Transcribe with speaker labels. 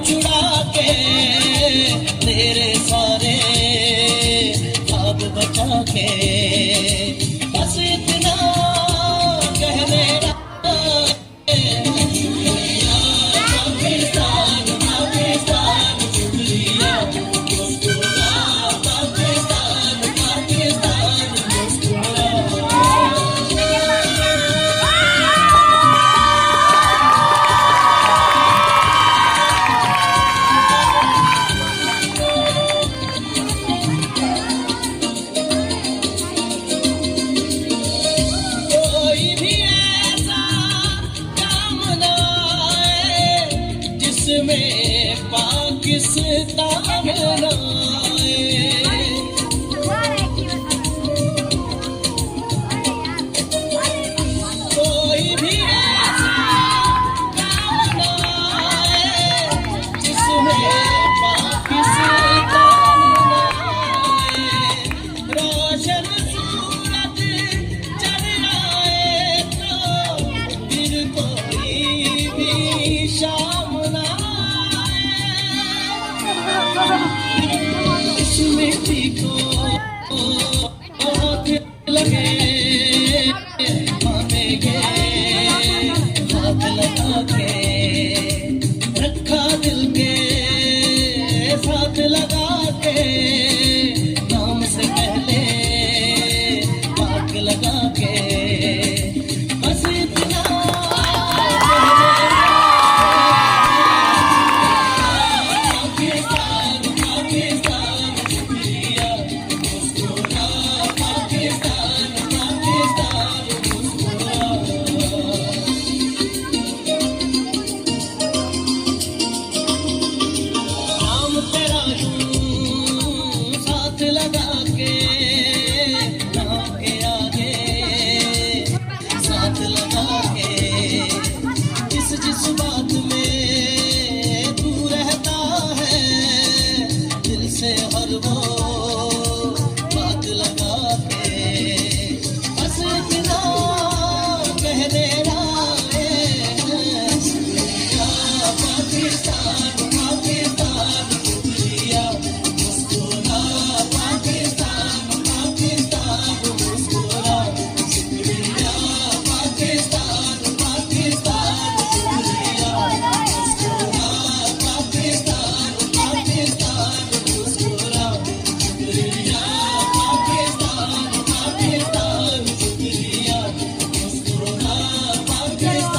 Speaker 1: छुड़ा के तेरे सारे ख्वाब बचा के बस इतना कह मेरा पाकिस्तान पाकिस्तान शुक्रिया मुस्कुरा पाकिस्तान पाकिस्तान मुस्कुरा कोई भी ऐसा काम ना आए जिसमें पाकिस्तान ना आए कोई भी ऐसा काम ना आए जिसमें पाकिस्तान ना आए रोशन सूरज चढ़ आए तो फिर कोई भी शाम ना आए इस मिट्टी को हाथ लगे मानेंगे हाथ लगा के रखा दिल के साथ लगा के नाम से पहले पाक लगा के बस इतना पाकिस्तान पाकिस्तान शुक्रिया मुस्कुरा पाकिस्तान पाकिस्तान मुस्कुरा नाम तेरा यूं साथ लगा के नाम के आगे साथ लगा के जिस जिस बात में तू रहता है दिल से हर वो बात लगा के बस इतना कह देना है शुक्रिया पाकिस्तान पाकिस्तान शुक्रिया मुस्कुरा पाकिस्तान पाकिस्तान मुस्कुरा शुक्रिया पाकिस्तान पाकिस्तान शुक्रिया मुस्कुरा पाकिस्तान पाकिस्तान मुस्कुरा शुक्रिया पाकिस्तान पाकिस्तान शुक्रिया मुस्कुरा पाकिस्तान